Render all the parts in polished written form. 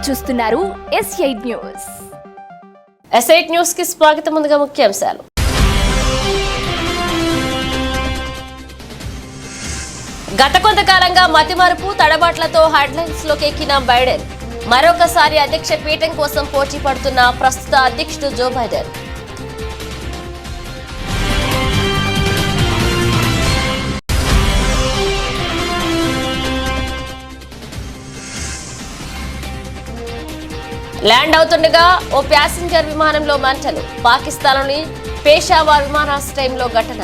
మీరు చూస్తున్నారు S8 news. S8 news కి స్వాగతం. ముందుగా ముఖ్యాంశాలు. గత కొంతకాలంగా మతిమరుపు తడబాట్లతో హెడ్లైన్స్ లోకి ఎక్కిన బైడెన్ మరొకసారి అధ్యక్ష పీఠం కోసం పోటీ పడుతున్న ప్రస్తుత అధ్యక్షుడు జో బైడెన్. ల్యాండ్ అవుతుండగా ఓ ప్యాసింజర్ విమానంలో మంటలు. పాకిస్తాన్లోని పేషావర్ విమానాశ్రయంలో ఘటన.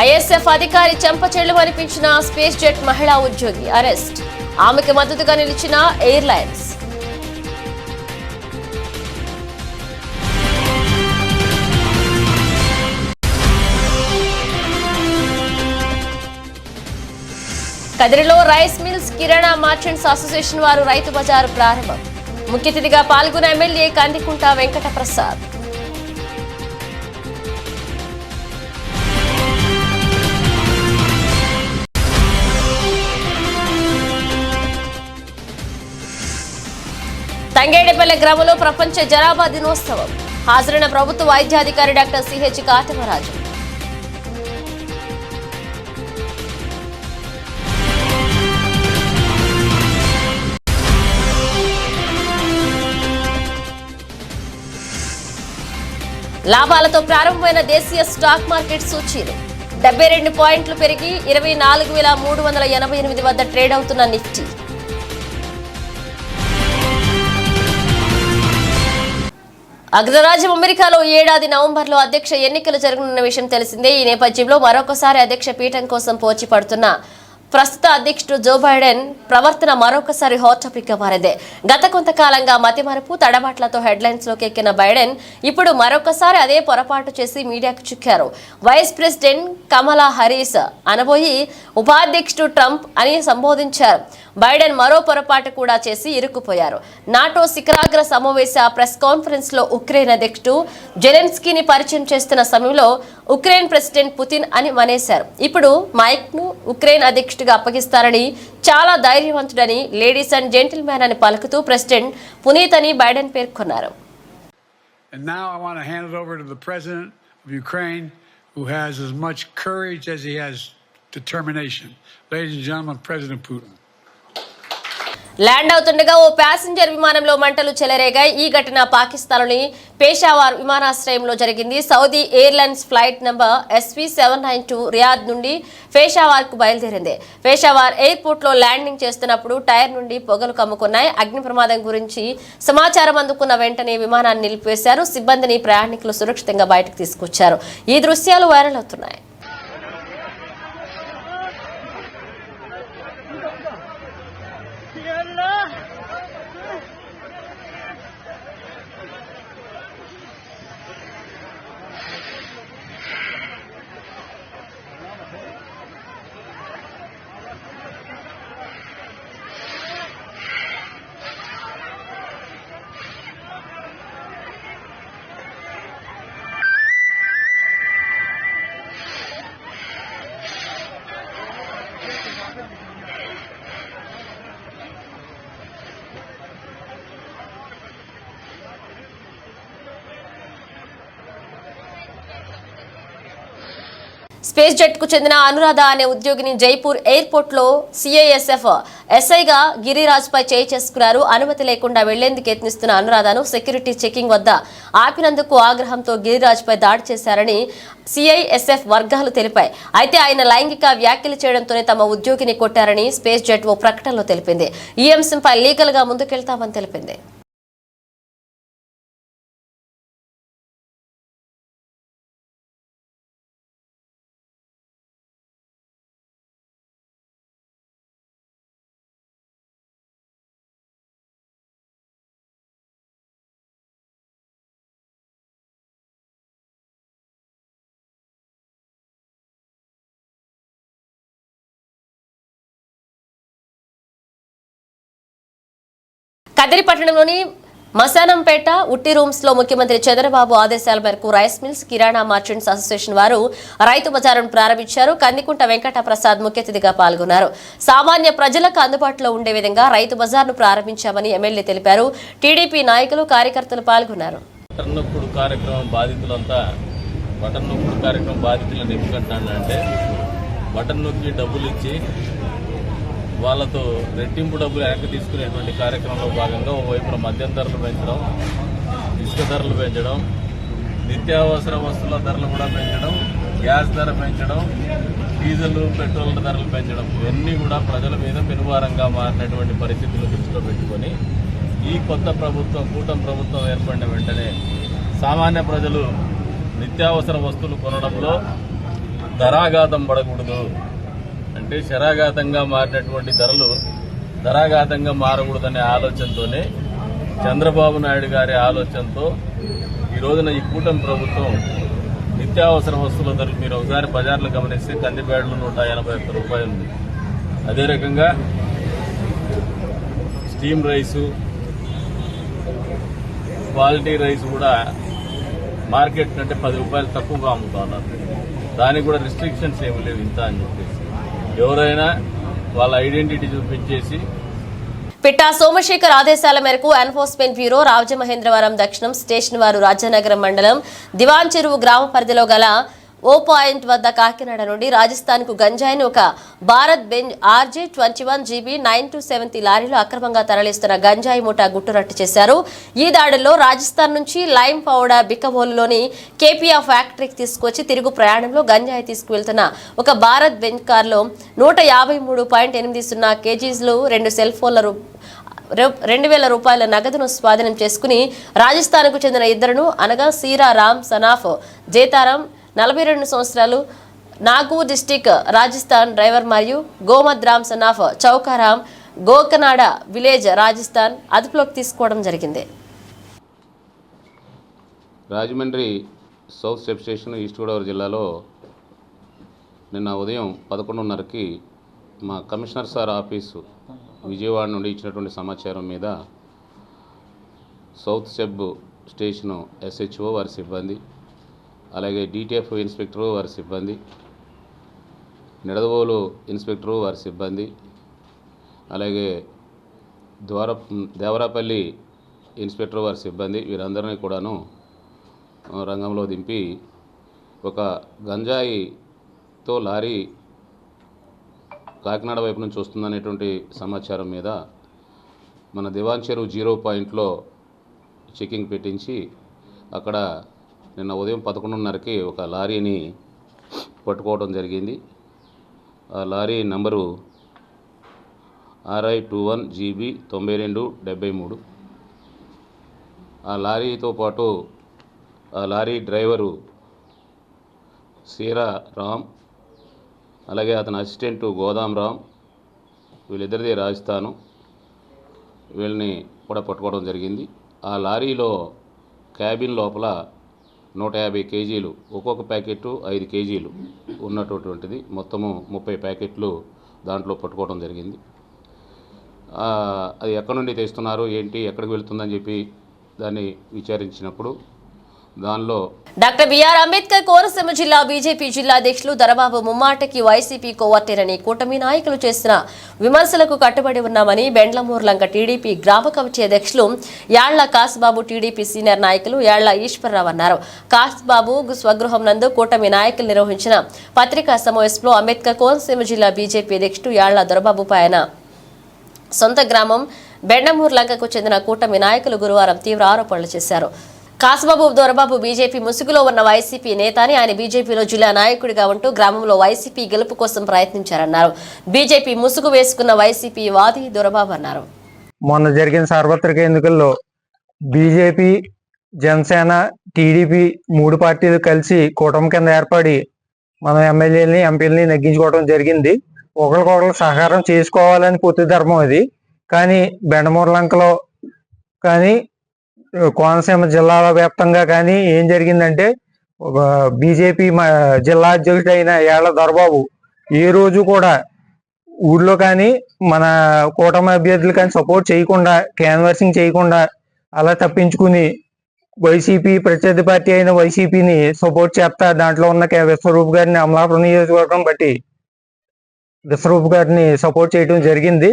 ISF అధికారి చెంపచెళ్లు అనిపించిన స్పేస్ జెట్ మహిళా ఉద్యోగి అరెస్ట్. ఆమెకు మద్దతుగా నిలిచిన ఎయిర్లైన్స్. కదిరిలో రైస్ మిల్స్ కిరాణా మర్చెంట్స్ అసోసియేషన్ వారు రైతు బజారు ప్రారంభం. ముఖ్య అతిథిగా పాల్గొన్న ఎమ్మెల్యే కందికుంట వెంకట ప్రసాద్. తంగేడిపల్లె గ్రామంలో ప్రపంచ జనాభా దినోత్సవం. హాజరైన ప్రభుత్వ వైద్యాధికారి డాక్టర్ CH కాటమరాజు. లాభాలతో ప్రారంభమైన దేశీయ స్టాక్ మార్కెట్ సూచీలు 72 పాయింట్లు పెరిగి 24,388 వద్ద ట్రేడ్ అవుతున్న నిఫ్టీ. అగ్రరాజ్యం అమెరికాలో ఈ ఏడాది నవంబర్లో అధ్యక్ష ఎన్నికలు జరగనున్న విషయం తెలిసిందే. ఈ నేపథ్యంలో మరొకసారి అధ్యక్ష పీఠం కోసం పోటీ పడుతున్న ప్రస్తుత అధ్యక్షుడు జో బైడెన్ ప్రవర్తన మరొకసారి హాట్ టాపిక్ గా మారింది. గత కొంతకాలంగా మతిమరుపు తడబాట్లతో హెడ్లైన్స్ లోకి ఎక్కిన బైడెన్ ఇప్పుడు మరొకసారి అదే పొరపాటు చేసి మీడియాకు చిక్కారు. వైస్ ప్రెసిడెంట్ కమలా హారిస్ అనబోయి ఉపాధ్యక్షుడు ట్రంప్ అని సంబోధించారు. బైడెన్ మరో పొరపాటు కూడా చేసి ఇరుక్కుపోయారు. నాటో శిఖరాగ్ర సమావేశ ప్రెస్ కాన్ఫరెన్స్ లో ఉక్రెయిన్ అధ్యక్షుడు జెలెన్స్కీని పరిచయం చేస్తున్న సమయంలో ఉక్రెయిన్ ప్రెసిడెంట్ పుతిన్ అని మనేశారు. ఇప్పుడు మైక్ ను ఉక్రెయిన్ అధ్యక్షుడిగా అప్పగిస్తారని, చాలా ధైర్యవంతుడని, లేడీస్ అండ్ జెంటిల్మెన్ అని పలుకుతూ ప్రెసిడెంట్ పునీత్ అని బైడెన్ పేర్కొన్నారు. And now I want to hand it over to the president of Ukraine, who has as much courage as he has determination. Ladies and gentlemen, President Putin. Land అవుతుండగా ఓ passenger విమానంలో మంటలు చెలరేగాయి. ఈ ఘటన పాకిస్తాన్లోని పేషావర్ విమానాశ్రయంలో జరిగింది. Saudi airlines flight number SV792 Riyadh నుండి పేషావర్ కు బయలుదేరింది. పేషావర్ ఎయిర్పోర్ట్ లో ల్యాండింగ్ చేస్తున్నప్పుడు టైర్ నుండి పొగలు కమ్ముకున్నాయి. అగ్ని ప్రమాదం గురించి సమాచారం అందుకున్న వెంటనే విమానాన్ని నిలిపివేశారు. సిబ్బందిని, ప్రయాణికులు సురక్షితంగా బయటకు తీసుకొచ్చారు. ఈ దృశ్యాలు వైరల్ అవుతున్నాయి. స్పేస్ జెట్ కు చెందిన అనురాధ అనే ఉద్యోగిని జైపూర్ ఎయిర్పోర్ట్ లో CISF SIగా గిరిరాజ్ పై చేయి చేసుకున్నారు. అనుమతి లేకుండా వెళ్లేందుకు యత్నిస్తున్న అనురాధను సెక్యూరిటీ చెకింగ్ వద్ద ఆపినందుకు ఆగ్రహంతో గిరిరాజ్ పై దాడి చేశారని CISF వర్గాలు తెలిపాయి. అయితే ఆయన లైంగిక వ్యాఖ్యలు చేయడంతోనే తమ ఉద్యోగిని కొట్టారని స్పేస్ జెట్ ఓ ప్రకటనలో తెలిపింది. ఈ అంశంపై లీగల్ గా ముందుకెళ్తామని తెలిపింది. కదిరి పట్టణంలోని మశానంపేట ఉట్టి రూమ్స్ లో ముఖ్యమంత్రి చంద్రబాబు ఆదేశాల మేరకు రైస్ మిల్స్ కిరాణా మర్చెంట్స్ అసోసియేషన్ వారు రైతు బజారును ప్రారంభించారు. కందికుంట వెంకట ప్రసాద్ ముఖ్య అతిథిగా పాల్గొన్నారు. సామాన్య ప్రజలకు అందుబాటులో ఉండే విధంగా రైతు బజార్ను ప్రారంభించామని ఎమ్మెల్యే తెలిపారు. టీడీపీ నాయకులు కార్యకర్తలు పాల్గొన్నారు. బటన్ నొక్కుడు కార్యక్రమం బాధితులను ఎందుకంటానంటే బటన్ నొక్కి డబ్బులు ఇచ్చి వాళ్ళతో రెట్టింపు డబ్బులు వెనక్కి తీసుకునేటువంటి కార్యక్రమంలో భాగంగా ఓవైపున మద్యం ధరలు పెంచడం, ఇసుక ధరలు పెంచడం, నిత్యావసర వస్తువుల ధరలు కూడా పెంచడం, గ్యాస్ ధర పెంచడం, డీజిల్ పెట్రోల్ ధరలు పెంచడం ఇవన్నీ కూడా ప్రజల మీద పెనుభారంగా మారినటువంటి పరిస్థితులు దృష్టిలో పెట్టుకొని ఈ కొత్త ప్రభుత్వం కూటమి ప్రభుత్వం ఏర్పడిన వెంటనే సామాన్య ప్రజలు నిత్యావసర వస్తువులు కొనడంలో ధరాఘాతం పడకూడదు అంటే శరాఘాతంగా మారినటువంటి ధరలు ధరాఘాతంగా మారకూడదనే ఆలోచనతోనే చంద్రబాబు నాయుడు గారి ఆలోచనతో ఈ రోజున ఈ కూటమి ప్రభుత్వం నిత్యావసర వస్తువుల ధరలు మీరు ఒకసారి బజార్లు గమనిస్తే కందిపేడలు 181 రూపాయలు ఉంది. అదే రకంగా స్టీమ్ రైసు, క్వాలిటీ రైస్ కూడా మార్కెట్ కంటే 10 రూపాయలు తక్కువగా అమ్ముతా ఉన్నారు. దానికి కూడా రిస్ట్రిక్షన్స్ ఏమి లేవు ఇంత అని చెప్పేసి ఎవరైనా వాళ్ళ ఐడెంటిటీ చూపించేసి. పిట్టా సోమశేఖర్ ఆదేశాల మేరకు ఎన్ఫోర్స్మెంట్ బ్యూరో రాజమహేంద్రవరం దక్షిణం స్టేషన్ వారు రాజానగరం మండలం దివాన్ చెరువు గ్రామ పరిధిలో గల ఓ పాయింట్ వద్ద కాకినాడ నుండి రాజస్థాన్ కు గంజాయిని ఒక భారత్ బెంజ్ RJ 21 GB 927 లారీలో అక్రమంగా తరలిస్తున్న గంజాయి ముఠా గుట్టురట్టు చేశారు. ఈ దాడుల్లో రాజస్థాన్ నుంచి లైమ్ పౌడర్ బిక్కబోలులోని కేపీఆర్ ఫ్యాక్టరీకి తీసుకొచ్చి తిరుగు ప్రయాణంలో గంజాయి తీసుకువెళ్తున్న ఒక భారత్ బెంజ్ కారులో 153.80 kgs 2 సెల్ ఫోన్ల 2,000 రూపాయల నగదును స్వాధీనం చేసుకుని రాజస్థాన్కు చెందిన ఇద్దరును అనగా సీరా రామ్ సనాఫ్ జేతారాం 42 సంవత్సరాలు నాగూర్ డిస్టిక్ రాజస్థాన్ డ్రైవర్ మరియు గోమద్ రామ్ సనాఫ్ చౌకారాం గోకనాడ విలేజ్ రాజస్థాన్ అదుపులోకి తీసుకోవడం జరిగింది. Rajahmundry south sub station east Godavari జిల్లాలో నిన్న ఉదయం 11:30కి మా కమిషనర్ సార్ ఆఫీసు విజయవాడ నుండి ఇచ్చినటువంటి సమాచారం మీద సౌత్ సబ్ స్టేషను SHO వారి సిబ్బంది, అలాగే DTF ఇన్స్పెక్టరు వారి సిబ్బంది, నిడదవోలు ఇన్స్పెక్టరు వారి సిబ్బంది, అలాగే దేవరాపల్లి ఇన్స్పెక్టర్ వారి సిబ్బంది వీరందరినీ కూడాను రంగంలో దింపి ఒక గంజాయితో లారీ కాకినాడ వైపు నుంచి వస్తుందనేటువంటి సమాచారం మీద మన దివాన్ చెరువు 0 పాయింట్లో చెకింగ్ పెట్టించి అక్కడ నిన్న ఉదయం 11:30కి ఒక లారీని పట్టుకోవడం జరిగింది. ఆ లారీ నంబరు RI 21 GB 9273. ఆ లారీతో పాటు ఆ లారీ డ్రైవరు సీరా రామ్, అలాగే అతని అసిస్టెంటు గోదాం రామ్, వీళ్ళిద్దరిది రాజస్థాను, వీళ్ళని కూడా పట్టుకోవడం జరిగింది. ఆ లారీలో క్యాబిన్ లోపల 150 kgs ఒక్కొక్క ప్యాకెట్ 5 kgs ఉన్నటువంటిది మొత్తము 30 ప్యాకెట్లు దాంట్లో పట్టుకోవడం జరిగింది. అది ఎక్కడి నుండి తెస్తున్నారు ఏంటి ఎక్కడికి వెళ్తుందని చెప్పి దాన్ని విచారించినప్పుడు దానిలో డాక్టర్ బిఆర్ అంబేద్కర్ కోనసీమ జిల్లా బీజేపీ జిల్లా అధ్యక్షులు దొరబాబు ముమ్మాటకి వైసీపీ కోవర్టేరని కూటమి నాయకులు చేసిన విమర్శలకు కట్టుబడి ఉన్నామని బెండ్లమూర్లంక టీడీపీ గ్రామ కమిటీ అధ్యక్షులు యాళ్ల కాసుబాబు, టీడీపీ సీనియర్ నాయకులు యాళ్ల ఈశ్వరరావు అన్నారు. కాసుబాబు స్వగృహం నందు కూటమి నాయకులు నిర్వహించిన పత్రికా సమావేశంలో అంబేద్కర్ కోనసీమ జిల్లా బీజేపీ అధ్యక్షుడు యాళ్ల దొరబాబుపై ఆయన సొంత గ్రామం బెండమూర్లంకకు చెందిన కూటమి నాయకులు గురువారం తీవ్ర ఆరోపణలు చేశారు. కాసుబాబు దొరబాబు బీజేపీ ముసుగులో ఉన్న వైసీపీ నేత అని, ఆయన బీజేపీలో జిల్లా నాయకుడిగా ఉంటూ గ్రామంలో వైసీపీ గెలుపు కోసం ప్రయత్నించారన్నారు. బీజేపీ ముసుగు వేసుకున్న వైసీపీ వాది దొరబాబు అన్నారు. మొన్న జరిగిన సార్వత్రిక ఎన్నికల్లో బీజేపీ, జనసేన, టీడీపీ 3 పార్టీలు కలిసి కూటమి కింద ఏర్పడి మనం ఎమ్మెల్యేలని, ఎంపీలని నెగ్గించుకోవడం జరిగింది. ఒకరికొకరు సహకారం చేసుకోవాలని పూర్తి ధర్మం అది. కానీ బెండమూర్లంకలో కానీ కోనసీమ జిల్లాల వ్యాప్తంగా కానీ ఏం జరిగిందంటే బీజేపీ జిల్లా అధ్యక్షుడు అయిన యాళ్ల దొరబాబు ఏ రోజు కూడా ఊళ్ళో కానీ మన కూటమి అభ్యర్థులు కానీ సపోర్ట్ చేయకుండా, క్యాన్వర్సింగ్ చేయకుండా అలా తప్పించుకుని వైసీపీ ప్రత్యర్థి పార్టీ అయిన వైసీపీని సపోర్ట్ చేస్తా దాంట్లో ఉన్న విశ్వరూప్ గారిని అమలాపురం నియోజకవర్గం బట్టి విశ్వరూప్ గారిని సపోర్ట్ చేయడం జరిగింది.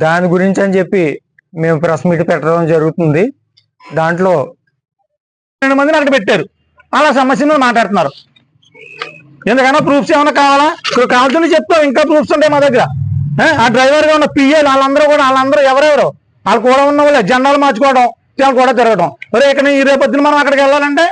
దాని గురించి అని చెప్పి మేము ప్రెస్ మీట్ పెట్టడం జరుగుతుంది. దాంట్లో 2 మందిని అక్కడ పెట్టారు. అలా సమస్య మీద మాట్లాడుతున్నారు. ఎందుకన్నా ప్రూఫ్స్ ఏమైనా కావాలా? ఇప్పుడు కావాల్సింది చెప్తాం. ఇంకా ప్రూఫ్స్ ఉంటాయి మా దగ్గర. ఆ డ్రైవర్గా ఉన్న పిఏలు వాళ్ళందరూ ఎవరెవరు వాళ్ళు కూడా ఉన్న వాళ్ళే జెండాలు మార్చుకోవడం వాళ్ళు కూడా తిరగడం. ఇక్కడ ఈ రేపొద్దున మనం అక్కడికి వెళ్ళాలంటే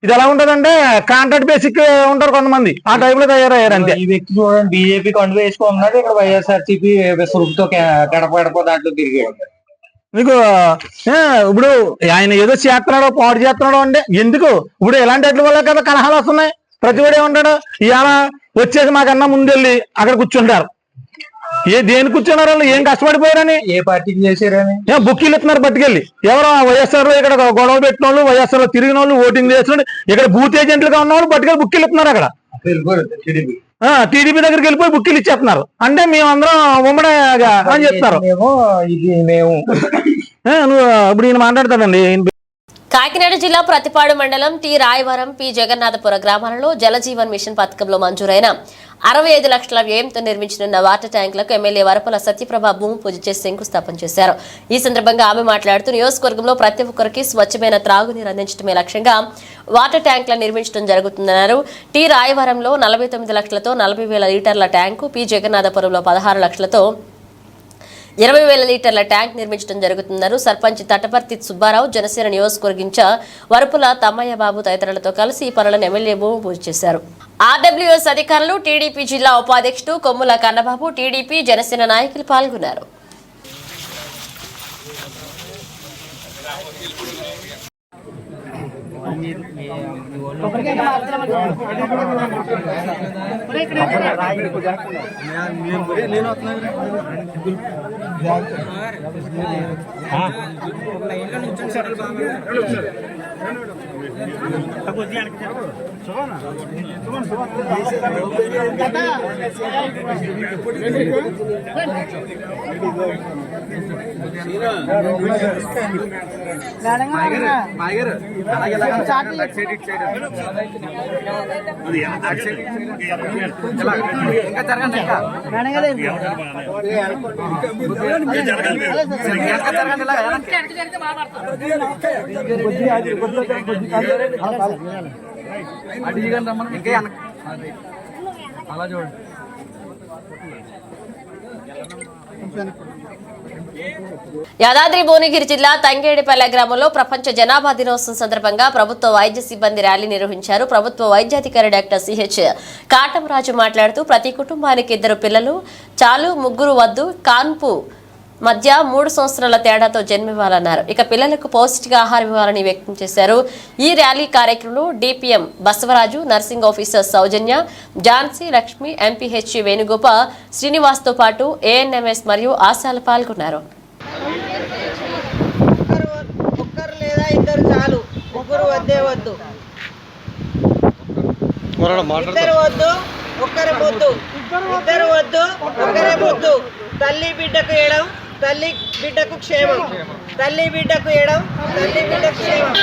ఇది ఎలా ఉంటదంటే కాంట్రాక్ట్ బేసిక్ ఉంటారు కొంతమంది, ఆ టైప్ లో తయారయ్యారు అంతే. ఈ వ్యక్తి చూడండి బీజేపీ కండు వేసుకున్నాడు, ఇక్కడ వైఎస్ఆర్సీపీ విశ్వరూప్తో గడప దాంట్లో తిరిగాడు. మీకు ఇప్పుడు ఆయన ఏదో చేస్తున్నాడో పాడు చేస్తున్నాడో అంటే ఎందుకు? ఇప్పుడు ఎలాంటి అట్ల వల్ల కదా కలహాలు వస్తున్నాయి. ప్రతి వాడు ఏమంటాడు, ఇవాళ వచ్చేసి మాకన్నా ముందెళ్ళి అక్కడ కూర్చుంటారు. దేని కూర్చున్నారు వాళ్ళు? ఏం కష్టపడిపోయారని? ఏ పార్టీకి చేశారని బుక్కీలు ఇస్తున్నారు పట్టుకెళ్ళి. ఎవరో వైఎస్ఆర్ లో ఇక్కడ గొడవ పెట్టిన వాళ్ళు, వైఎస్ఆర్ లో తిరిగిన వాళ్ళు, ఓటింగ్ చేసిన ఇక్కడ బూత్ ఏజెంట్లుగా ఉన్న వాళ్ళు పట్టుకెళ్ళి బుక్కీలు ఇస్తున్నారు. అక్కడ టీడీపీ దగ్గరికి వెళ్ళిపోయి బుక్కీలు ఇచ్చేస్తున్నారు. అంటే మేమందరం ఉమ్మడిగా అని చెప్తారు. ఇప్పుడు ఈయన మాట్లాడతాడండి. కాకినాడ జిల్లా ప్రతిపాడు మండలం టి రాయవరం పి జగన్నాథపుర గ్రామాలలో జలజీవన్ మిషన్ పథకంలో మంజూరైన 65 లక్షల వ్యయంతో నిర్మించనున్న వాటర్ ట్యాంకులకు ఎమ్మెల్యే వరపుల సత్యప్రభ భూమి పూజ చేసి శంకుస్థాపన చేశారు. ఈ సందర్భంగా ఆమె మాట్లాడుతూ నియోజకవర్గంలో ప్రతి ఒక్కరికి స్వచ్ఛమైన త్రాగునీరు అందించడమే లక్ష్యంగా వాటర్ ట్యాంకులను నిర్మించడం జరుగుతుందన్నారు. టి రాయవరంలో 49 లక్షలతో 40,000 లీటర్ల ట్యాంకు, పి జగన్నాథపురంలో 16 లక్షలతో 20,000 లీటర్ల ట్యాంక్ నిర్మించడం జరుగుతున్నారు. సర్పంచ్ తటపర్తి సుబ్బారావు, జనసేన నియోజకవర్గ ఇన్ఛార్జ్ వరపుల తమ్మయ్య బాబు తదితరులతో కలిసి ఈ పనులను ఎమ్మెల్యే భూమి పూజ చేశారు. ఆర్డబ్ల్యూఎస్ అధికారులు, టీడీపీ జిల్లా ఉపాధ్యక్షుడు కొమ్ముల కన్నబాబు, టీడీపీ జనసేన నాయకులు పాల్గొన్నారు. అలా చూడండి. యాదాద్రి భువనగిరి జిల్లా తంగేడిపల్లె గ్రామంలో ప్రపంచ జనాభా దినోత్సవం సందర్భంగా ప్రభుత్వ వైద్య సిబ్బంది ర్యాలీ నిర్వహించారు. ప్రభుత్వ వైద్యాధికారి డాక్టర్ సిహెచ్ కాటంరాజు మాట్లాడుతూ ప్రతి కుటుంబానికి 2 పిల్లలు చాలు, 3 వద్దు, కాన్పు మధ్య 3 సంవత్సరాల తేడాతో జన్మివ్వాలన్నారు. ఇక పిల్లలకు పౌష్టికాహారం ఇవ్వాలని వ్యక్తం చేశారు. ఈ ర్యాలీ కార్యక్రమంలో డిపిఎం బసవరాజు, నర్సింగ్ ఆఫీసర్ సౌజన్య, ఝాన్సీ లక్ష్మి, ఎంపీహెచ్ వేణుగోపాల్, శ్రీనివాస్తో పాటు ఏఎన్ఎంఎస్ మరియు ఆశాలు పాల్గొన్నారు. ఒక్కరు లేదా 2 చాలు, 3 వద్దే వద్దు, 2 వద్దు, 1 ముద్దు, 2 వద్దు, 1 ముద్దు. తల్లి బిడ్డకు ఏడం, తల్లి బిడ్డకు క్షేమం, తల్లి బిడ్డకు ఏడం, తల్లి బిడ్డకు క్షేమం.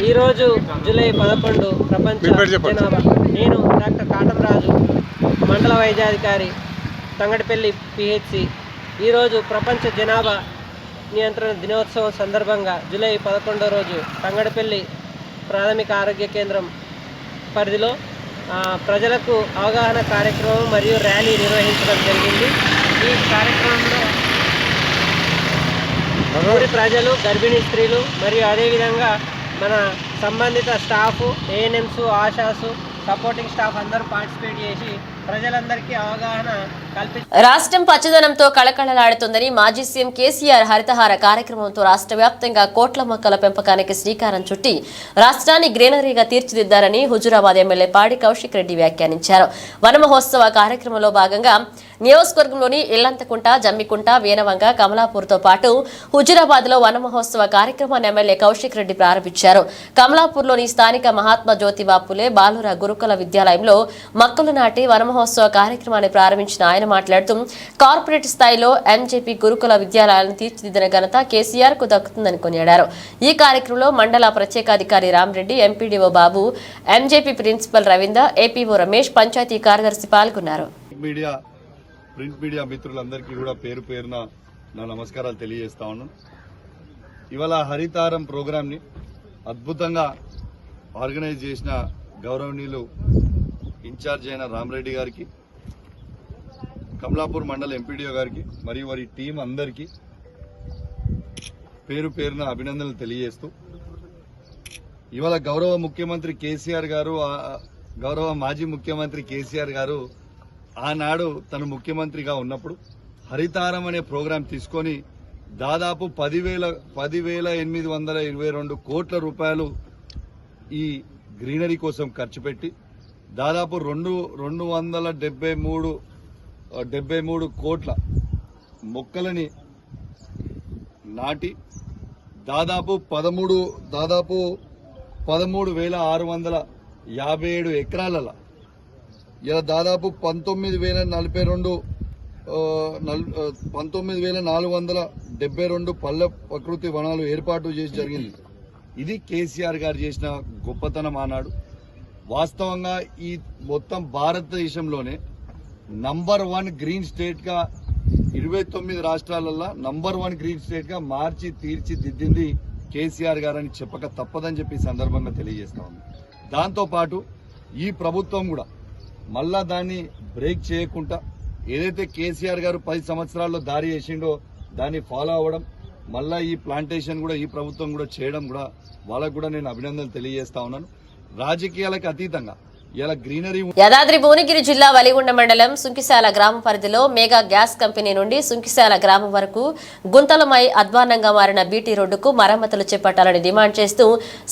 ఈరోజు జూలై 11 ప్రపంచ జనాభా. నేను డాక్టర్ కాటంరాజు, మండల వైద్యాధికారి, తంగడిపల్లి పిహెచ్సి. ఈరోజు ప్రపంచ జనాభా నియంత్రణ దినోత్సవం సందర్భంగా జూలై 11 రోజు తంగడిపల్లి ప్రాథమిక ఆరోగ్య కేంద్రం పరిధిలో ప్రజలకు అవగాహన కార్యక్రమం మరియు ర్యాలీ నిర్వహించడం జరిగింది. ఈ కార్యక్రమంలో ఊరి ప్రజలు, గర్భిణీ స్త్రీలు మరియు అదేవిధంగా మన సంబంధిత స్టాఫ్, ఏఎన్ఎంస్, ఆశాసు, సపోర్టింగ్ స్టాఫ్ అందరూ పార్టిసిపేట్ చేసి ప్రజలందరికీ అవగాహన కల్పించారు. రాష్ట్రం పచ్చదనంతో కళకళలాడుతుందని మాజీ సీఎం కేసీఆర్ హరితహార కార్యక్రమంతో రాష్ట్ర వ్యాప్తంగా కోట్ల మొక్కల పెంపకానికి శ్రీకారం చుట్టి రాష్ట్రాన్ని గ్రీనరీగా తీర్చిదిద్దారని హుజూరాబాద్ ఎమ్మెల్యే పాడి కౌశిక్ రెడ్డి వ్యాఖ్యానించారు. వన మహోత్సవ కార్యక్రమంలో భాగంగా నియోజకవర్గంలోని ఇల్లంతకుంట, జమ్మికుంట, వేనవంగ, కమలాపూర్తో పాటు హుజూరాబాద్ లో వన మహోత్సవ కార్యక్రమాన్ని ఎమ్మెల్యే కౌశిక్ రెడ్డి ప్రారంభించారు. కమలాపూర్లోని స్థానిక మహాత్మా జ్యోతిబా ఫులే బాలుర గురుకుల విద్యాలయంలో మొక్కలు నాటి వన మహోత్సవ కార్యక్రమాన్ని ప్రారంభించిన ఆయన మాట్లాడుతూ కార్పొరేట్ స్థాయిలో ఎంజేపీ గురుకుల విద్యాలయాలను తీర్చిదిద్దిన ఘనత కేసీఆర్ కు దక్కుతుందని కొనియాడారు. ఈ కార్యక్రమంలో మండల ప్రత్యేకాధికారి Ramareddy, MPDO Babu, MJP principal Ravinder, APO Ramesh, panchayat కార్యదర్శి పాల్గొన్నారు. ప్రింట్ మీడియా మిత్రులందరికీ కూడా పేరు పేరున నా నమస్కారాలు తెలియజేస్తా ఉన్నాను. ఇవాళ హరితారం ప్రోగ్రాంని అద్భుతంగా ఆర్గనైజ్ చేసిన గౌరవనీయులు ఇన్ఛార్జ్ అయిన రామరెడ్డి గారికి, కమలాపూర్ మండల ఎంపీడీఓ గారికి మరియు వారి టీం అందరికీ పేరు పేరున అభినందనలు తెలియజేస్తూ, ఇవాళ గౌరవ ముఖ్యమంత్రి కేసీఆర్ గారు, గౌరవ మాజీ ముఖ్యమంత్రి కేసీఆర్ గారు ఆనాడు తను ముఖ్యమంత్రిగా ఉన్నప్పుడు హరితారం అనే ప్రోగ్రాం తీసుకొని దాదాపు 10,822 కోట్ల రూపాయలు ఈ గ్రీనరీ కోసం ఖర్చు పెట్టి దాదాపు 273 కోట్ల మొక్కలని నాటి దాదాపు 13,657 ఎకరాలలో ఇలా దాదాపు 19,472 పల్లె ప్రకృతి వనాలు ఏర్పాటు చేసి జరిగింది. ఇది కేసీఆర్ గారు చేసిన గొప్పతనం ఆనాడు. వాస్తవంగా ఈ మొత్తం భారతదేశంలోనే నంబర్ 1 గ్రీన్ స్టేట్ గా 29 రాష్ట్రాలలో నంబర్ 1 గ్రీన్ స్టేట్ గా మార్చి తీర్చిదిద్దింది కేసీఆర్ గారని చెప్పక తప్పదని చెప్పి ఈ సందర్భంగా తెలియజేస్తా ఉంది. దాంతో పాటు ఈ ప్రభుత్వం కూడా మళ్ళా దాన్ని బ్రేక్ చేయకుండా ఏదైతే కేసీఆర్ గారు 10 సంవత్సరాల్లో దారి చేసిండో దాన్ని ఫాలో అవ్వడం, మళ్ళా ఈ ప్లాంటేషన్ కూడా ఈ ప్రభుత్వం కూడా చేయడం కూడా వాళ్ళకు కూడా నేను అభినందనలు తెలియజేస్తా ఉన్నాను. రాజకీయాలకు అతీతంగా ఇలా గ్రీనరీ. యాదాద్రి భువనగిరి జిల్లా వలిగొండ మండలం సుంకిశాల గ్రామ పరిధిలో మెగా గ్యాస్ కంపెనీ నుండి సుంకిశాల గ్రామం వరకు గుంతలమై అధ్వాన్నంగా మారిన బీటీ రోడ్డుకు మరమ్మతులు చేపట్టాలని డిమాండ్ చేస్తూ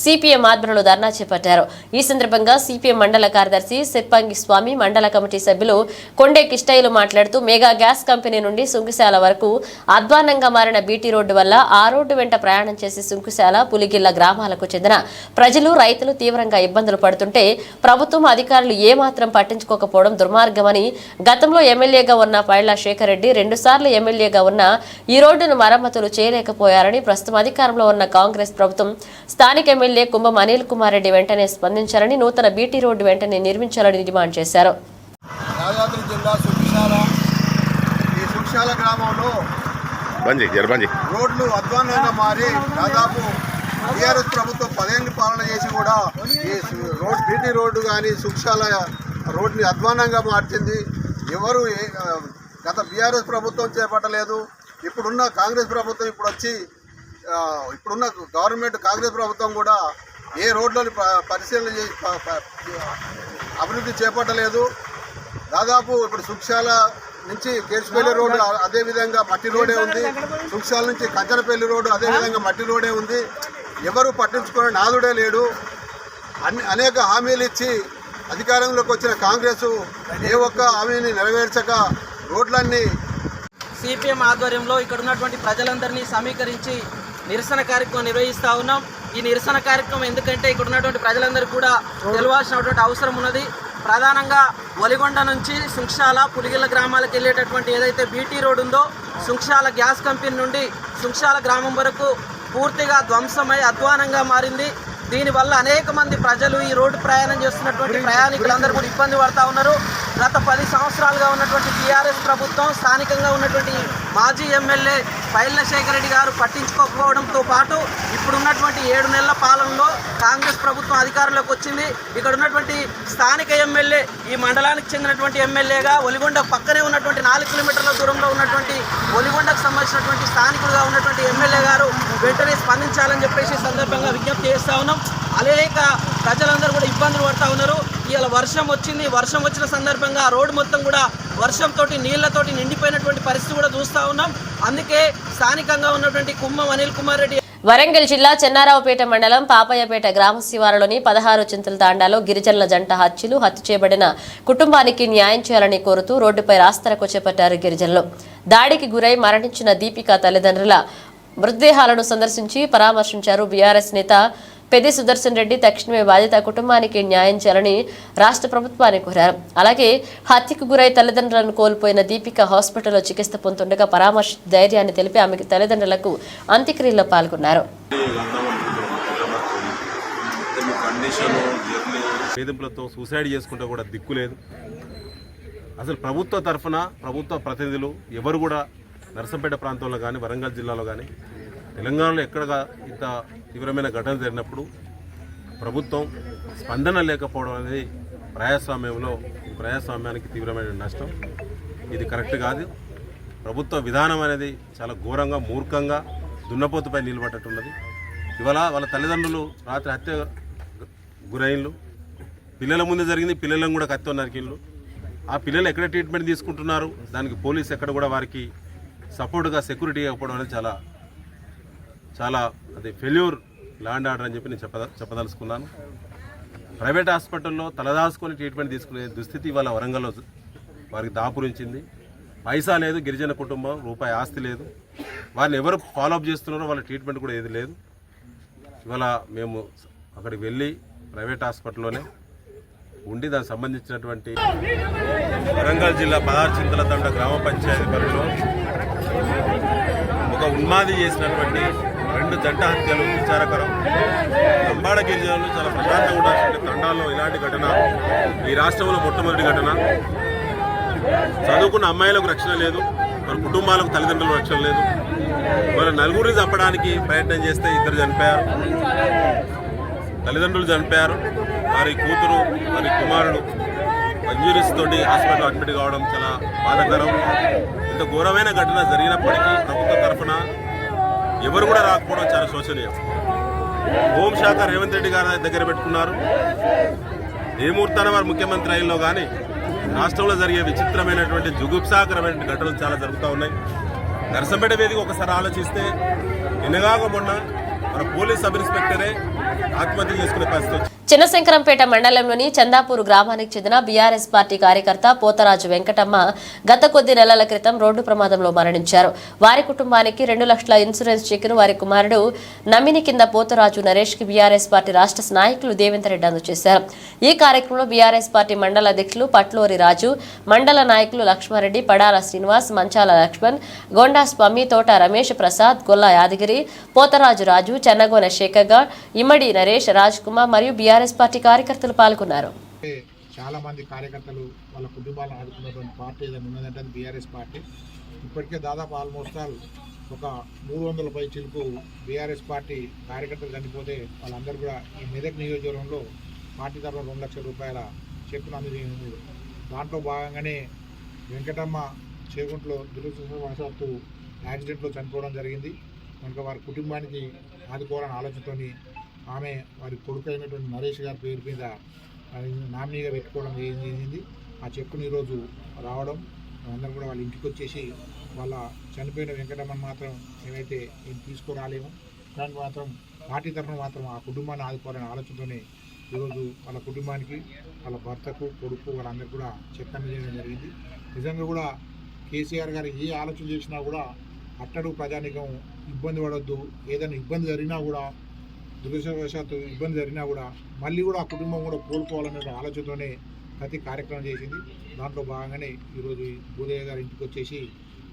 సిపిఎం ఆధ్వర్యంలో ధర్నా చేపట్టారు. ఈ సందర్భంగా సిపిఎం మండల కార్యదర్శి సిప్పంగి స్వామి, మండల కమిటీ సభ్యులు కొండే కిష్టయ్యలు మాట్లాడుతూ మెగా గ్యాస్ కంపెనీ నుండి సుంకిశాల వరకు అధ్వాన్నంగా మారిన బీటీ రోడ్డు వల్ల ఆ రోడ్డు వెంట ప్రయాణం చేసి సుంకిశాల, పులిగిల్ల గ్రామాలకు చెందిన ప్రజలు, రైతులు తీవ్రంగా ఇబ్బందులు పడుతుంటే ప్రభుత్వం అధికారులు ఏమాత్రం పట్టించుకోకపోవడం దుర్మార్గమని, గతంలో ఎమ్మెల్యేగా ఉన్న పైళ్ల శేఖర్ రెడ్డి 2 సార్లు ఎమ్మెల్యేగా ఉన్న ఈ రోడ్డును మరమ్మతులు చేయలేకపోయారని, ప్రస్తుతం అధికారంలో ఉన్న కాంగ్రెస్ ప్రభుత్వం స్థానిక ఎమ్మెల్యే కుంభం అనిల్ కుమార్ రెడ్డి వెంటనే స్పందించాలని, నూతన బీటీ రోడ్డు వెంటనే నిర్మించాలని డిమాండ్ చేశారు. యాదాద్రి జిల్లా సుంకిశాల గ్రామంలో రోడ్లు అధ్వాన్నంగా మారి దాదాపు టీఆర్ఎస్ ప్రభుత్వం 10 ఏళ్ళు పాలన చేసి కూడా ఈ బీటీ రోడ్డు కానీ సుంకిశాల రోడ్ని అధ్వాన్నంగా మార్చింది. ఎవరు గత బీఆర్ఎస్ ప్రభుత్వం చేపట్టలేదు. ఇప్పుడున్న కాంగ్రెస్ ప్రభుత్వం ఇప్పుడున్న గవర్నమెంట్ కాంగ్రెస్ ప్రభుత్వం కూడా ఏ రోడ్లను పరిశీలన చేసి అభివృద్ధి చేపట్టలేదు. దాదాపు ఇప్పుడు సుంకిశాల నుంచి కేసుపల్లి రోడ్డు అదేవిధంగా మట్టి రోడే ఉంది. సుంకిశాల నుంచి కంచనపల్లి రోడ్డు అదేవిధంగా మట్టి రోడే ఉంది. ఎవరు పట్టించుకునే నాదుడే లేడు. అనేక హామీలు ఇచ్చి అధికారంలోకి వచ్చిన కాంగ్రెస్ ఏ ఒక్క హామీని నెరవేర్చక రోడ్లన్నీ. సిపిఎం ఆధ్వర్యంలో ఇక్కడ ఉన్నటువంటి ప్రజలందరినీ సమీకరించి నిరసన కార్యక్రమం నిర్వహిస్తూ ఉన్నాం. ఈ నిరసన కార్యక్రమం ఎందుకంటే ఇక్కడ ఉన్నటువంటి ప్రజలందరూ కూడా తెలవాల్సినటువంటి అవసరం ఉన్నది. ప్రధానంగా వలిగొండ నుంచి సుంకిశాల, పులిగిల్ల గ్రామాలకు వెళ్ళేటటువంటి ఏదైతే బీటీ రోడ్ ఉందో, సుంకిశాల గ్యాస్ కంపెనీ నుండి సుంకిశాల గ్రామం వరకు పూర్తిగా ధ్వంసమై అధ్వానంగా మారింది. దీనివల్ల అనేక మంది ప్రజలు ఈ రోడ్డు ప్రయాణం చేస్తున్నటువంటి ప్రయాణికులందరూ కూడా ఇబ్బంది పడుతూ ఉన్నారు. గత 10 సంవత్సరాలుగా ఉన్నటువంటి టీఆర్ఎస్ ప్రభుత్వం, స్థానికంగా ఉన్నటువంటి మాజీ ఎమ్మెల్యే పైళ్ల శేఖర్ రెడ్డి గారు పట్టించుకోకపోవడంతో పాటు ఇప్పుడున్నటువంటి 7 నెలల పాలనలో కాంగ్రెస్ ప్రభుత్వం అధికారంలోకి వచ్చింది. ఇక్కడ ఉన్నటువంటి స్థానిక ఎమ్మెల్యే, ఈ మండలానికి చెందినటువంటి ఎమ్మెల్యేగా ఒలిగొండ పక్కనే ఉన్నటువంటి 4 కిలోమీటర్ల దూరంలో ఉన్నటువంటి ఒలిగొండకు సంబంధించినటువంటి స్థానికులుగా ఉన్నటువంటి ఎమ్మెల్యే గారు వెంటనే స్పందించాలని చెప్పేసి సందర్భంగా విజ్ఞప్తి చేస్తా ఉన్నాం. అనేక ప్రజలందరూ కూడా ఇబ్బందులు పడుతూ ఉన్నారు. ఇవాళ వర్షం వచ్చింది. వర్షం వచ్చిన సందర్భంగా రోడ్డు మొత్తం కూడా వర్షంతో నీళ్లతోటి నిండిపోయినటువంటి పరిస్థితి కూడా చూస్తూ ఉన్నాం. అందుకే స్థానికంగా ఉన్నటువంటి కుంభం అనిల్ కుమార్ రెడ్డి. వరంగల్ జిల్లా చెన్నారావుపేట మండలం పాపయ్యపేట గ్రామ శివారులోని 16 చింతల తాండాలో గిరిజనుల జంట హత్య చేయబడిన కుటుంబానికి న్యాయం చేయాలని కోరుతూ రోడ్డుపై రాస్తారోకో చేపట్టారు గిరిజనులు. దాడికి గురై మరణించిన దీపిక తల్లిదండ్రుల మృతదేహాలను సందర్శించి పరామర్శించారు. బీఆర్ఎస్ నేత పెద్ది సుదర్శన్ రెడ్డి తక్షణమే బాధిత కుటుంబానికి న్యాయం చేయాలని రాష్ట్ర ప్రభుత్వాన్ని కోరారు. అలాగే హత్యకు గురై తల్లిదండ్రులను కోల్పోయిన దీపిక హాస్పిటల్లో చికిత్స పొందుతుండగా పరామర్శ ధైర్యాన్ని తెలిపి ఆమె తల్లిదండ్రులకు అంత్యక్రియల్లో పాల్గొన్నారు. వేధింపులతో సూసైడ్ చేసుకుంటే కూడా దిక్కు లేదు. అసలు ప్రభుత్వ తరఫున ప్రభుత్వ ప్రతినిధులు ఎవరు కూడా నర్సంపేట ప్రాంతంలో కానీ వరంగల్ జిల్లాలో కానీ తెలంగాణలో ఎక్కడగా ఇంత తీవ్రమైన ఘటనలు జరిగినప్పుడు ప్రభుత్వం స్పందన లేకపోవడం అనేది ప్రజాస్వామ్యానికి తీవ్రమైన నష్టం. ఇది కరెక్ట్ కాదు. ప్రభుత్వ విధానం అనేది చాలా ఘోరంగా మూర్ఖంగా దున్నపోతుపై నిలబడ్డట్టున్నది. ఇవాళ వాళ్ళ తల్లిదండ్రులు రాత్రి హత్య గురైన్లు, పిల్లల ముందే జరిగింది, పిల్లలను కూడా కత్తి నరికిన్లు. ఆ పిల్లలు ఎక్కడ ట్రీట్మెంట్ తీసుకుంటున్నారు, దానికి పోలీసు ఎక్కడ కూడా వారికి సపోర్ట్గా సెక్యూరిటీ ఇవ్వకపోవడం అనేది చాలా చాలా అది ఫెయిల్యూర్ లా అండ్ ఆర్డర్ అని చెప్పి నేను చెప్పదలుచుకున్నాను. ప్రైవేట్ హాస్పిటల్లో తలదాచుకొని ట్రీట్మెంట్ తీసుకునే దుస్థితి ఇవాళ వరంగల్లో వారికి దాపురించింది. పైసా లేదు, గిరిజన కుటుంబం రూపాయి ఆస్తి లేదు, వారిని ఎవరు ఫాలోఅప్ చేస్తున్నారో వాళ్ళ ట్రీట్మెంట్ కూడా ఏది లేదు. ఇవాళ మేము అక్కడికి వెళ్ళి ప్రైవేట్ హాస్పిటల్లోనే ఉండి దానికి సంబంధించినటువంటి వరంగల్ జిల్లా 16 చింతలతండ గ్రామ పంచాయతీ పరిధిలో ఒక ఉన్మాది చేసినటువంటి 2 జంట హత్యలు విచారకరం. లంబాడ గిరిజనులు చాలా ప్రశాంతంగా ఉండాల్సిన తండాల్లో ఇలాంటి ఘటన ఈ రాష్ట్రంలో మొట్టమొదటి ఘటన. చదువుకున్న అమ్మాయిలకు రక్షణ లేదు, వాళ్ళ కుటుంబాలకు తల్లిదండ్రులకు రక్షణ లేదు. వాళ్ళ నలుగురిని చంపడానికి ప్రయత్నం చేస్తే 2 చనిపోయారు, తల్లిదండ్రులు చనిపోయారు. వారి కూతురు వారి కుమారుడు ఇంజురీస్ తోటి హాస్పిటల్ అడ్మిట్ కావడం చాలా బాధాకరం. ఇంత ఘోరమైన ఘటన జరిగినప్పటికీ ప్రభుత్వ తరఫున ఎవరు కూడా రాకపోవడం చాలా శోచనీయం. హోంశాఖ రేవంత్ రెడ్డి గారి దగ్గర పెట్టుకున్నారు. ఏ ముహూర్తాన వారు ముఖ్యమంత్రి అయినలో కానీ రాష్ట్రంలో జరిగే విచిత్రమైనటువంటి జుగుప్సాకరమైన ఘటనలు చాలా జరుగుతూ ఉన్నాయి. నర్సంపేట వేదిక ఒకసారి ఆలోచిస్తే నిన్నగాక మొన్న మన పోలీస్ సబ్ ఇన్స్పెక్టరే ఆత్మహత్య చేసుకునే పరిస్థితి. చిన్నశంకరంపేట మండలంలోని చందాపూర్ గ్రామానికి చెందిన బీఆర్ఎస్ పార్టీ కార్యకర్త పోతరాజు వెంకటమ్మ గత కొద్ది నెలల క్రితం రోడ్డు ప్రమాదంలో మరణించారు. వారి కుటుంబానికి 2 లక్షల ఇన్సూరెన్స్ చెక్కును వారి కుమారుడు నమ్మిని కింద పోతరాజు నరేష్ కి బీఆర్ఎస్ పార్టీ రాష్ట్ర నాయకులు దేవేందర్ రెడ్డి అందజేశారు. ఈ కార్యక్రమంలో బీఆర్ఎస్ పార్టీ మండల అధ్యక్షులు పట్లూరి రాజు, మండల నాయకులు లక్ష్మారెడ్డి, పడాల శ్రీనివాస్, మంచాల లక్ష్మణ్, గొండా స్వామి, తోట రమేష్ ప్రసాద్, గొల్లా యాదగిరి, పోతరాజు రాజు, చెన్నగోన శేఖర్ గౌడ్, ఇమ్మడి నరేష్, రాజ్ కుమార్ మరియు బీఆర్ఎస్ పార్టీ కార్యకర్తలు పాల్గొన్నారు. చాలా మంది కార్యకర్తలు వాళ్ళ కుటుంబాలను ఆడుకున్నటువంటి పార్టీ ఏదైనా ఉన్నదంటే అది బీఆర్ఎస్ పార్టీ. ఇప్పటికే దాదాపు ఆల్మోస్ట్ ఆల్ ఒక 300 పై చిలుకు బీఆర్ఎస్ పార్టీ కార్యకర్తలు చనిపోతే వాళ్ళందరూ కూడా ఈ మెదక్ నియోజకవర్గంలో పార్టీ తరఫున 2 లక్షల రూపాయల చెక్కును అందజేసింది. దాంట్లో భాగంగానే వెంకటమ్మ చేగుంట్లో దురదృష్టవశాత్తు యాక్సిడెంట్లో చనిపోవడం జరిగింది. కనుక వారి కుటుంబానికి ఆదుకోవాలని ఆలోచనతోని ఆమె వారి కొడుకు అయినటువంటి నరేష్ గారి పేరు మీద నామినీగా పెట్టుకోవడం జరిగింది. ఆ చెక్కుని ఈరోజు రావడం అందరం కూడా వాళ్ళ ఇంటికి వచ్చేసి వాళ్ళ చనిపోయిన వెంకటమ్మని మాత్రం మేమైతే ఏం తీసుకురాలేము, కానీ మాత్రం పార్టీ తరఫున మాత్రం ఆ కుటుంబాన్ని ఆదుకోవాలనే ఆలోచనతోనే ఈరోజు వాళ్ళ కుటుంబానికి, వాళ్ళ భర్తకు, కొడుకు వాళ్ళందరికీ కూడా చెక్ అందజేయడం జరిగింది. నిజంగా కూడా కేసీఆర్ గారు ఏ ఆలోచన చేసినా కూడా అట్టడుగు ప్రజానికం ఇబ్బంది పడొద్దు, ఏదైనా ఇబ్బంది జరిగినా కూడా దురదృష్టవశాత్తు ఇబ్బంది జరిగినా కూడా మళ్ళీ కూడా ఆ కుటుంబం కూడా కోలుకోవాలనే ఆలోచనతోనే ప్రతి కార్యక్రమం చేసింది. దాంట్లో భాగంగానే ఈరోజు భూదయ్య గారి ఇంటికి వచ్చేసి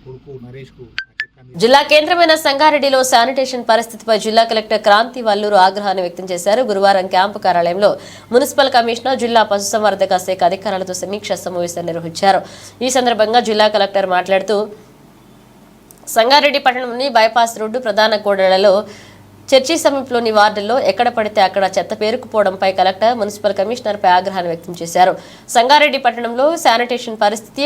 కొడుకు నరేష్కు. జిల్లా కేంద్రమైన సంగారెడ్డిలో శానిటేషన్ పరిస్థితిపై జిల్లా కలెక్టర్ క్రాంతి వల్లూరు ఆగ్రహాన్ని వ్యక్తం చేశారు. గురువారం క్యాంపు కార్యాలయంలో మున్సిపల్ కమిషనర్, జిల్లా పశుసంవర్ధక శాఖ అధికారులతో సమీక్షా సమావేశం నిర్వహించారు. ఈ సందర్భంగా జిల్లా కలెక్టర్ మాట్లాడుతూ సంగారెడ్డి పట్టణంలోని బైపాస్ రోడ్డు, ప్రధాన కూడళ్లలో, చర్చి సమీపంలోని వార్డుల్లో ఎక్కడ పడితే అక్కడ చెత్త పేరుకుపోవడంపై కలెక్టర్ మున్సిపల్ కమిషనర్పై ఆగ్రహాన్ని వ్యక్తం చేశారు. సంగారెడ్డి పట్టణంలో శానిటేషన్ పరిస్థితి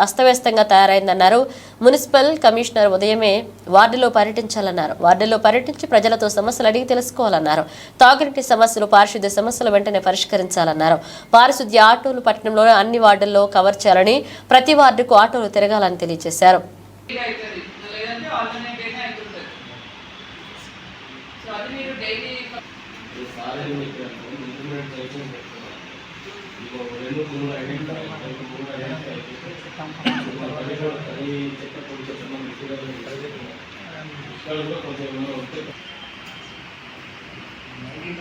అస్తవ్యస్తంగా తయారైందన్నారు. మున్సిపల్ కమిషనర్ ఉదయమే వార్డులో పర్యటించాలన్నారు. వార్డుల్లో పర్యటించి ప్రజలతో సమస్యలు అడిగి తెలుసుకోవాలన్నారు. తాగునీటి సమస్యలు, పారిశుద్ధ్య సమస్యలు వెంటనే పరిష్కరించాలన్నారు. పారిశుద్ధ్య ఆటోలు పట్టణంలో అన్ని వార్డుల్లో కవర్ చేయాలని, ప్రతి వార్డుకు ఆటోలు తిరగాలని తెలియజేశారు. నెక్స్ట్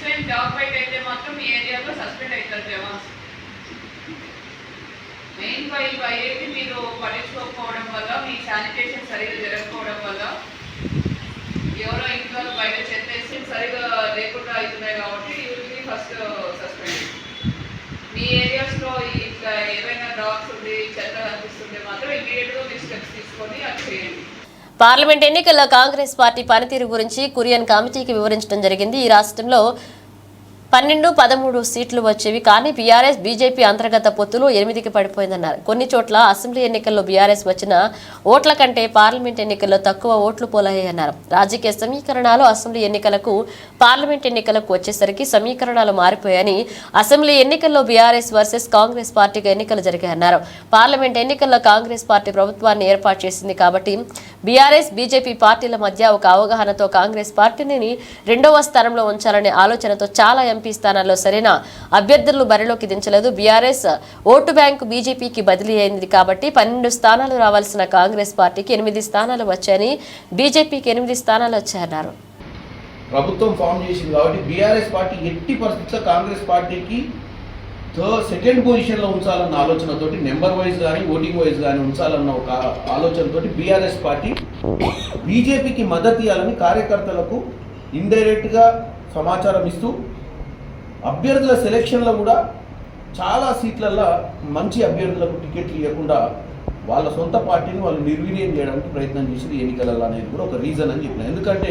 టైం జాబ్ బయట అయితే మాత్రం మీ ఏరియాలో సస్పెండ్ అవుతారు జవాన్స్. మెయిన్ బై అయితే మీరు పట్టించుకోకపోవడం వల్ల, మీ శానిటేషన్ సరిగా జరగకపోవడం వల్ల, ఎవరో ఇంట్లో బయట చెత్తేసి సరిగా లేకుండా అవుతున్నాయి కాబట్టి యూజువల్లీ ఫస్ట్ సస్పెండ్. మీ ఏరియాస్లో ఇట్లా ఏవైనా డాగ్స్ ఉండి చెత్త కనిపిస్తుంటే మాత్రం ఇమీడియట్గా మీరు స్టెప్స్ తీసుకొని అది చేయండి. పార్లమెంట్ ఎన్నికల్లో కాంగ్రెస్ పార్టీ పనితీరు గురించి కురియన్ కమిటీకి వివరించడం జరిగింది. ఈ రాష్ట్రంలో 12-13 సీట్లు వచ్చేవి, కానీ బీఆర్ఎస్ బీజేపీ అంతర్గత పొత్తులు 8కి పడిపోయిందన్నారు. కొన్ని చోట్ల అసెంబ్లీ ఎన్నికల్లో బీఆర్ఎస్ వచ్చిన ఓట్ల కంటే పార్లమెంట్ ఎన్నికల్లో తక్కువ ఓట్లు పోలయ్యాయన్నారు. రాజకీయ సమీకరణాలు అసెంబ్లీ ఎన్నికలకు పార్లమెంట్ ఎన్నికలకు వచ్చేసరికి సమీకరణాలు మారిపోయాయని, అసెంబ్లీ ఎన్నికల్లో బీఆర్ఎస్ వర్సెస్ కాంగ్రెస్ పార్టీగా ఎన్నికలు జరిగాయన్నారు. పార్లమెంట్ ఎన్నికల్లో కాంగ్రెస్ పార్టీ ప్రభుత్వాన్ని ఏర్పాటు చేసింది కాబట్టి బీఆర్ఎస్ బీజేపీ పార్టీల మధ్య ఒక అవగాహనతో కాంగ్రెస్ పార్టీని 2వ స్థానంలో ఉంచాలనే ఆలోచనతో చాలా ఎంపీ స్థానాల్లో సరైన అభ్యర్థులను బరిలోకి దించలేదు. బీఆర్ఎస్ ఓటు బ్యాంకు బీజేపీకి బదిలీ అయింది కాబట్టి 12 స్థానాలు రావాల్సిన కాంగ్రెస్ పార్టీకి 8 స్థానాలు వచ్చాయని, బీజేపీకి 8 స్థానాలు వచ్చాయన్నారు. ప్రభుత్వం ఫామ్ చేసింది కాబట్టి బీఆర్ఎస్ పార్టీ ఎట్టి పరిస్థితుల్లో కాంగ్రెస్ పార్టీకి సెకండ్ పొజిషన్లో ఉంచాలన్న ఆలోచనతోటి, నెంబర్ వైజ్ కానీ ఓటింగ్ వైజ్ కానీ ఉంచాలన్న ఒక ఆలోచనతోటి బీఆర్ఎస్ పార్టీ బీజేపీకి మద్దతు ఇవ్వాలని కార్యకర్తలకు ఇండైరెక్ట్గా సమాచారం ఇస్తూ, అభ్యర్థుల సెలక్షన్లో కూడా చాలా సీట్లలో మంచి అభ్యర్థులకు టికెట్లు ఇవ్వకుండా వాళ్ళ సొంత పార్టీని వాళ్ళు నిర్వీర్యం చేయడానికి ప్రయత్నం చేసింది ఎన్నికలలో అనేది కూడా ఒక రీజన్ అని చెప్పిన. ఎందుకంటే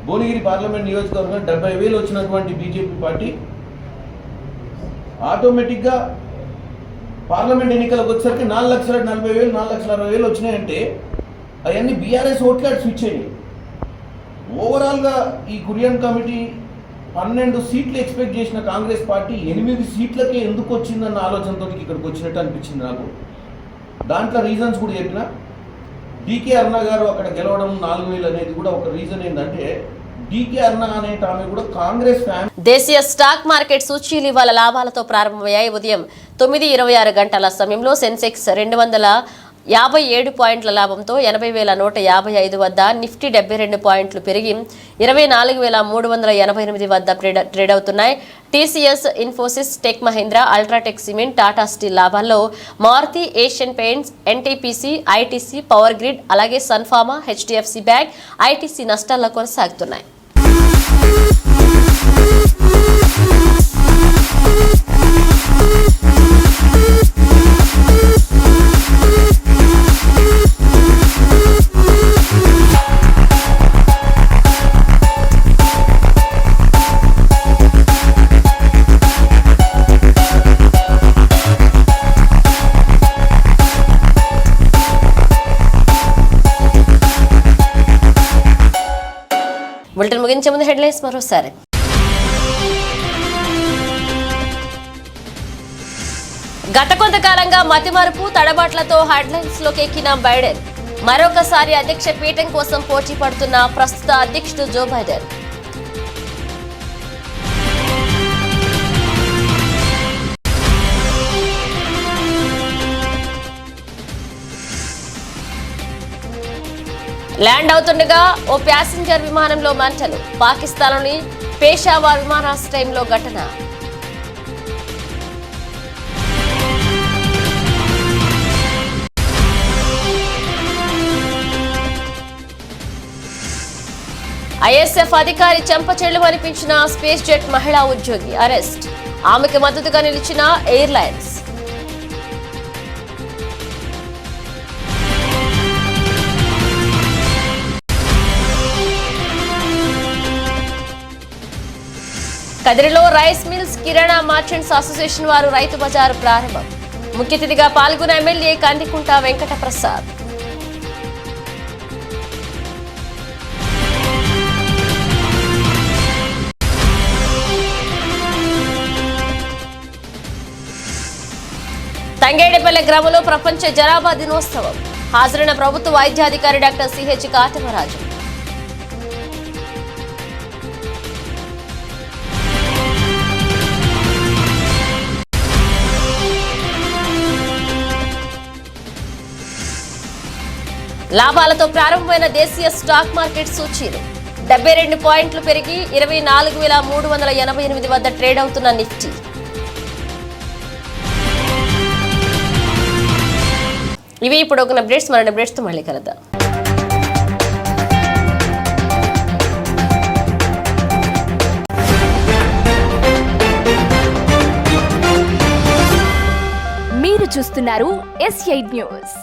భువనగిరి పార్లమెంట్ నియోజకవర్గం 70,000 వచ్చినటువంటి బీజేపీ పార్టీ ఆటోమేటిక్గా పార్లమెంట్ ఎన్నికలకు వచ్చేసరికి 4,40,000, 4,60,000 వచ్చినాయంటే అవన్నీ బీఆర్ఎస్ ఓట్లే స్విచ్ అయ్యాయి. ఓవరాల్గా ఈ కురియన్ కమిటీ 12 సీట్లు ఎక్స్పెక్ట్ చేసిన కాంగ్రెస్ పార్టీ 8 సీట్లకే ఎందుకు వచ్చిందన్న ఆలోచనతో ఇక్కడికి వచ్చినట్టు అనిపించింది నాకు. దాంట్లో రీజన్స్ కూడా చెప్పిన. డీకే అరుణ గారు అక్కడ గెలవడం 4,000 అనేది కూడా ఒక రీజన్ ఏంటంటే డీకే అరుణ అనే ఆమె కూడా కాంగ్రెస్ ఫ్యాన్. దేశీయ స్టాక్ మార్కెట్ సూచీలు ఇవాళ లాభాలతో ప్రారంభమయ్యాయి. ఉదయం 9:26 గంటల సమయంలో సెన్సెక్స్ 257 పాయింట్ల లాభంతో 80,155 వద్ద, నిఫ్టీ 72 పాయింట్లు పెరిగి 24,388 వద్ద ట్రేడ్ అవుతున్నాయి. TCS, Infosys, Tech Mahindra, UltraTech Cement, Tata Steel లాభాల్లో, Maruti, Asian Paints, NTPC, ITC, Power Grid, అలాగే సన్ఫార్మా, హెచ్డిఎఫ్సి బ్యాంక్, ఐటీసీ నష్టాల్లో కొనసాగుతున్నాయి. బులెటిన్ ముగించే ముందు హెడ్లైన్స్ మరోసారి. గత కొంతకాలంగా మతిమరుపు, తడబాట్లతో హెడ్లైన్స్ లోకి ఎక్కిన బైడెన్. మరొకసారి అధ్యక్ష పీఠం కోసం పోటీ పడుతున్న ప్రస్తుత అధ్యక్షుడు జో బైడెన్. ల్యాండ్ అవుతుండగా ఓ ప్యాసింజర్ విమానంలో మంటలు. పాకిస్తాన్లోని పేషావర్ విమానాశ్రయంలో ఘటన. ఐఎస్ఎఫ్ అధికారి చెంపచెళ్లు అనిపించిన స్పేస్ జెట్ మహిళా ఉద్యోగి అరెస్ట్. ఆమెకు మద్దతుగా నిలిచిన ఎయిర్లైన్స్. కదిరిలో రైస్ మిల్స్, కిరాణా మర్చెంట్స్ అసోసియేషన్ వారు రైతు బజారు ప్రారంభం. ముఖ్య అతిథిగా పాల్గొన్న ఎమ్మెల్యే కందికుంట వెంకట ప్రసాద్. తంగేడిపల్లె గ్రామంలో ప్రపంచ జనాభా దినోత్సవం. హాజరైన ప్రభుత్వ వైద్యాధికారి డాక్టర్ సిహెచ్ కాటమరాజు. లాభాలతో ప్రారంభమైన దేశీయ స్టాక్ మార్కెట్ సూచీలు 72 పాయింట్లు పెరిగి 24,388 వద్ద ట్రేడ్ అవుతున్న నిఫ్టీ. ఇవి ఇప్పుడు ఒక అప్డేట్స్. మరిన్ని అప్డేట్స్తో మళ్ళీ కలుద్దాం. మీరు చూస్తున్నారు S8 న్యూస్.